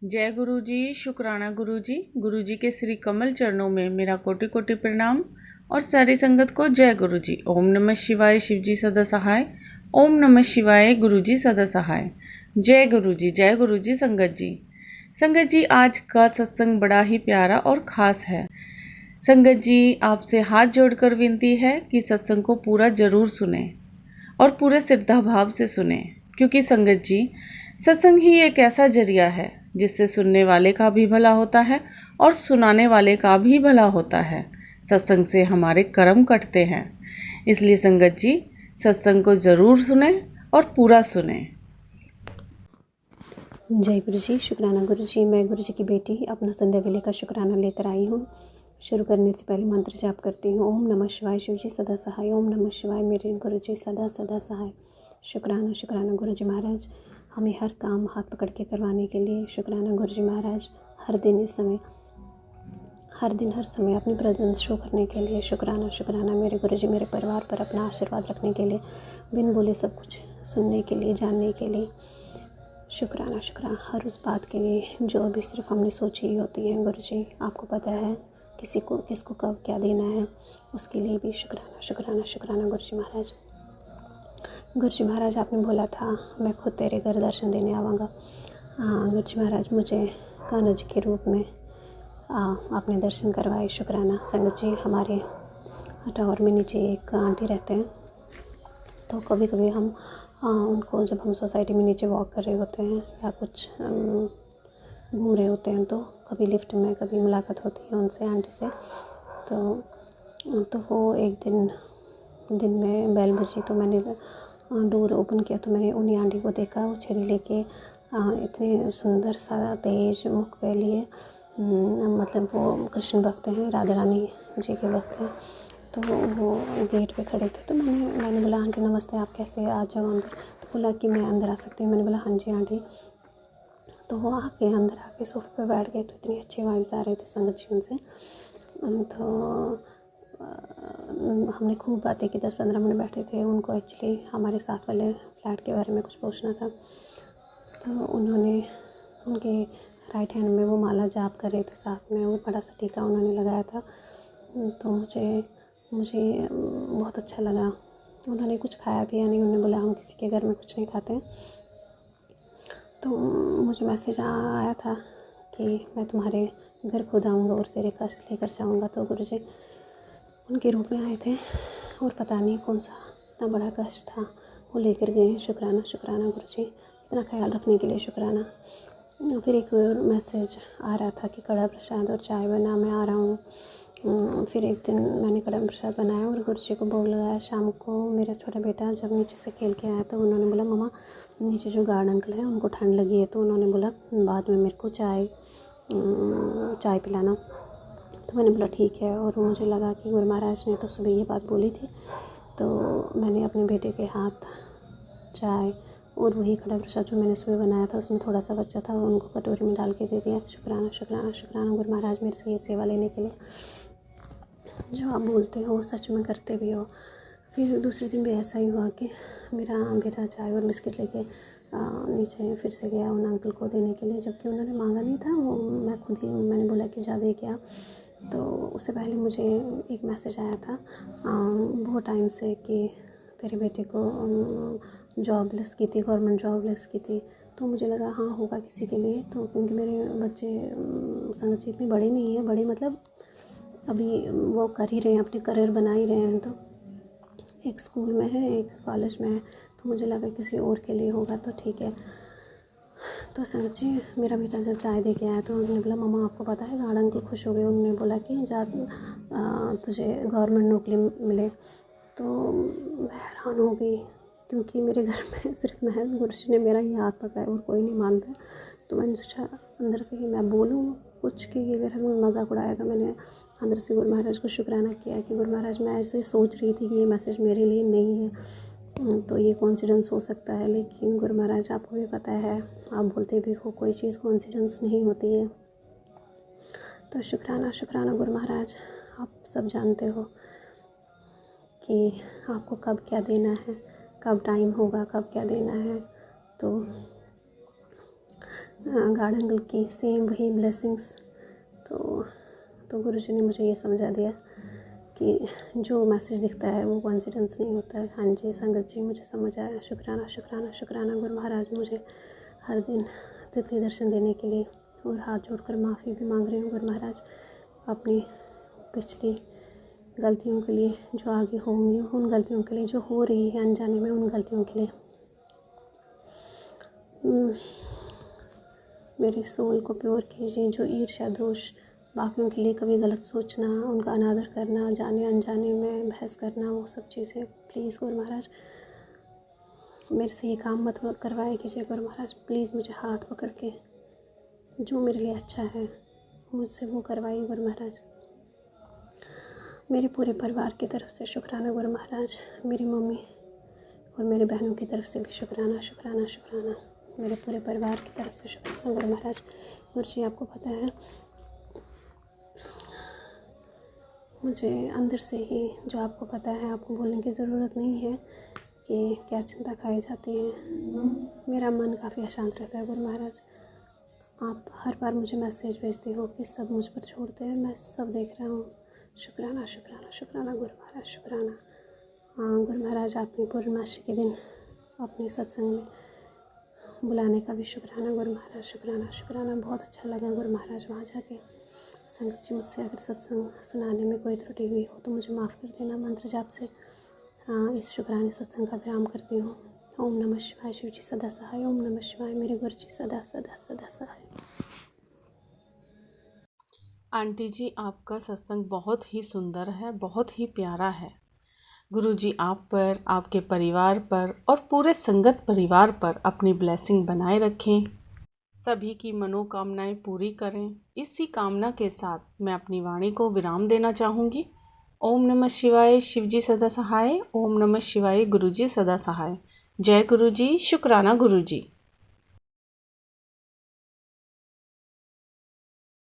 जय गुरु जी, शुक्राना गुरु जी। गुरु जी के श्री कमल चरणों में मेरा कोटि कोटि प्रणाम और सारी संगत को जय गुरु जी। ओम नमः शिवाय, शिव जी सदा सहाय। ओम नमः शिवाय, गुरु जी सदा सहाय। जय गुरु जी, जय गुरु जी। संगत जी, संगत जी, आज का सत्संग बड़ा ही प्यारा और ख़ास है। संगत जी, आपसे हाथ जोड़कर विनती है कि सत्संग को पूरा जरूर सुने और पूरे श्रद्धा भाव से सुने, क्योंकि संगत जी, सत्संग ही एक ऐसा जरिया है जिससे सुनने वाले का भी भला होता है और सुनाने वाले का भी भला होता है। सत्संग से हमारे कर्म कटते हैं, इसलिए संगत जी, सत्संग को ज़रूर सुने और पूरा सुने। जय गुरु जी, शुक्राना गुरु जी। मैं गुरु जी की बेटी अपना संध्या वेले का शुक्राना लेकर आई हूँ। शुरू करने से पहले मंत्र जाप करती हूँ। ओम नमः शिवाय, शिव जी सदा सहाय। ओम नमः शिवाय, मेरे गुरु जी सदा सदा सहाय। शुक्राना शुक्राना गुरु जी महाराज, हमें हर काम हाथ पकड़ के करवाने के लिए। शुक्राना गुरु जी महाराज, हर दिन इस समय, हर दिन हर समय अपनी प्रेजेंस शो करने के लिए। शुक्राना शुक्राना मेरे गुरु जी, मेरे परिवार पर अपना आशीर्वाद रखने के लिए, बिन बोले सब कुछ सुनने के लिए, जानने के लिए। शुक्राना शुक्राना हर उस बात के लिए जो अभी सिर्फ हमने सोची ही होती है। गुरु जी, आपको पता है किसी को किसको कब क्या देना है, उसके लिए भी शुक्राना शुक्राना शुक्राना गुरु जी महाराज। गुरु जी महाराज, आपने बोला था मैं खुद तेरे घर दर्शन देने आवाँगा। हाँ गुरु जी महाराज, मुझे कान्हा जी के रूप में आपने दर्शन करवाए। शुक्राना। संगत जी, हमारे टावर में नीचे एक आंटी रहते हैं, तो कभी कभी हम उनको, जब हम सोसाइटी में नीचे वॉक कर रहे होते हैं या कुछ घूम रहे होते हैं, तो कभी लिफ्ट में कभी मुलाकात होती है उनसे, आंटी से। तो वो एक दिन में बेल बजी, तो मैंने डोर ओपन किया तो मैंने उन्हीं आंटी को देखा। वो छड़ी लेके इतने सुंदर सा तेज मुख पे लिए, मतलब वो कृष्ण भक्त हैं, राधा रानी जी के भक्त हैं। तो वो गेट पे खड़े थे, तो मैंने बोला आंटी नमस्ते, आप कैसे, आ जाओ अंदर। तो बोला कि मैं अंदर आ सकती हूँ। मैंने बोला हाँ जी आंटी। तो वो आके अंदर आके सोफे पे बैठ गए। तो इतनी अच्छी वाइब्स आ रही थी संगत जी उनसे। तो हमने खूब बातें की, 10-15 मिनट बैठे थे। उनको एक्चुअली हमारे साथ वाले फ्लैट के बारे में कुछ पूछना था। तो उन्होंने, उनके राइट हैंड में वो माला जाप कर रहे थे, साथ में वो बड़ा सा टीका उन्होंने लगाया था। तो मुझे बहुत अच्छा लगा। उन्होंने कुछ खाया पिया नहीं। उन्होंने बोला हम किसी के घर में कुछ नहीं खाते हैं। तो मुझे मैसेज आया था कि मैं तुम्हारे घर खुद आऊँगा और तेरे कष्ट लेकर जाऊँगा। तो गुरु जी उनके रूप में आए थे और पता नहीं कौन सा इतना बड़ा कष्ट था, वो लेकर गए। शुक्राना शुक्राना गुरु जी, इतना ख्याल रखने के लिए शुक्राना। फिर एक मैसेज आ रहा था कि कड़ा प्रसाद और चाय बना, मैं आ रहा हूँ। फिर एक दिन मैंने कड़ा प्रसाद बनाया और गुरु जी को भोग लगाया। शाम को मेरा छोटा बेटा जब नीचे से खेल के आया, तो उन्होंने बोला मम्मा, नीचे जो गार्ड अंकल हैं उनको ठंड लगी है। तो उन्होंने बोला बाद में मेरे को चाय पिलाना। तो मैंने बोला ठीक है। और मुझे लगा कि गुरु महाराज ने तो सुबह ये बात बोली थी। तो मैंने अपने बेटे के हाथ चाय और वही कड़ा प्रसाद जो मैंने सुबह बनाया था, उसमें थोड़ा सा बच्चा था, उनको कटोरी में डाल के दे दिया। शुक्राना शुक्राना शुक्राना गुरु महाराज, मेरे से ये सेवा लेने के लिए। जो आप बोलते हो वो सच में करते भी हो। फिर दूसरे दिन भी ऐसा ही हुआ कि मेरा बेटा चाय और बिस्किट लेके नीचे फिर से गया उन अंकल को देने के लिए, जबकि उन्होंने मांगा नहीं था। वो मैं खुद ही, मैंने बोला कि जा दे के आ। तो उससे पहले मुझे एक मैसेज आया था बहुत टाइम से कि तेरे बेटे को जॉबलेस की थी, गवर्नमेंट जॉबलेस की थी। तो मुझे लगा हाँ होगा किसी के लिए। तो क्योंकि मेरे बच्चे संगत जी इतने बड़े नहीं हैं, बड़े मतलब अभी वो कर ही रहे हैं, अपने करियर बना ही रहे हैं। तो एक स्कूल में है, एक कॉलेज में है। तो मुझे लगा किसी और के लिए होगा, तो ठीक है। तो संगत जी, मेरा बेटा जब चाय दे के आया तो उन्होंने बोला मम्मा आपको पता है, गार्ड अंकल खुश हो गए। उन्होंने बोला कि जा तुझे गवर्नमेंट नौकरी मिले। तो मैं हैरान हो गई, क्योंकि मेरे घर में सिर्फ मैं, गुरु जी ने मेरा ही हाथ पकड़ा और कोई नहीं मानता। तो मैंने सोचा अंदर से कि मैं बोलूँ कुछ, कि ये मेरा मजाक उड़ाएगा। मैंने अंदर से गुरु महाराज को शुक्राना किया कि गुरु महाराज, मैं ऐसे सोच रही थी कि ये मैसेज मेरे लिए नहीं है, तो ये कोइंसिडेंस हो सकता है, लेकिन गुरु महाराज आपको भी पता है, आप बोलते भी हो कोई चीज़ कोइंसिडेंस नहीं होती है। तो शुक्राना शुक्राना गुरु महाराज, आप सब जानते हो कि आपको कब क्या देना है, कब टाइम होगा, कब क्या देना है। तो गार्ड अंकल की सेम वही ब्लेसिंग्स। तो गुरुजी ने मुझे ये समझा दिया कि जो मैसेज दिखता है वो कोइंसिडेंस नहीं होता है। हाँ जी संगत जी, मुझे समझ आया। शुक्राना शुक्राना शुक्राना गुरु महाराज, मुझे हर दिन तिथि दर्शन देने के लिए। और हाथ जोड़कर माफ़ी भी मांग रही हूँ गुरु महाराज अपनी पिछली गलतियों के लिए, जो आगे होंगी उन गलतियों के लिए, जो हो रही है अनजाने में उन गलतियों के लिए। मेरी सोल को प्योर कीजिए। जो ईर्ष्या दोष, बाकियों के लिए कभी गलत सोचना, उनका अनादर करना, जाने अनजाने में बहस करना, वो सब चीज़ें प्लीज़ गुरु महाराज मेरे से ये काम मत करवाया कीजिए गुरु महाराज। प्लीज़ मुझे हाथ पकड़ के जो मेरे लिए अच्छा है मुझसे वो करवाइए गुरु महाराज। मेरे पूरे परिवार की तरफ से शुक्राना गुरु महाराज। मेरी मम्मी और मेरी बहनों की तरफ से भी शुक्राना शुक्राना शुक्राना। मेरे पूरे परिवार की तरफ से शुक्राना गुरु महाराज। गुरु जी आपको पता है मुझे अंदर से ही, जो आपको पता है, आपको बोलने की ज़रूरत नहीं है कि क्या चिंता खाई जाती है। मेरा मन काफ़ी अशांत रहता है गुरु महाराज। आप हर बार मुझे मैसेज भेजते हो कि सब मुझ पर छोड़ते हैं, मैं सब देख रहा हूँ। शुक्राना शुक्राना शुक्राना गुरु महाराज शुक्राना। हाँ गुरु महाराज, आपने पूर्णमासी के दिन अपने सत्संग में बुलाने का भी शुक्राना गुरु महाराज शुक्राना शुक्राना। बहुत अच्छा लगा गुरु महाराज वहाँ जाके। संगत जी, मुझसे अगर सत्संग सुनाने में कोई त्रुटि हुई हो तो मुझे माफ़ कर देना। मंत्र जाप से इस शुक्राने सत्संग का विराम करती हूँ। ओम नमः शिवाय। शिव जी सदा सहाय। ओम नमः शिवाय। मेरे गुरु जी सदा सदा सदा सहाय। आंटी जी, आपका सत्संग बहुत ही सुंदर है, बहुत ही प्यारा है। गुरुजी आप पर, आपके परिवार पर और पूरे संगत परिवार पर अपनी ब्लेसिंग बनाए रखें, सभी की मनोकामनाएं पूरी करें। इसी कामना के साथ मैं अपनी वाणी को विराम देना चाहूँगी। ओम नमः शिवाय। शिवजी सदा सहाय। ओम नमः शिवाय। गुरुजी सदा सहाय। जय गुरुजी। शुक्राना गुरुजी।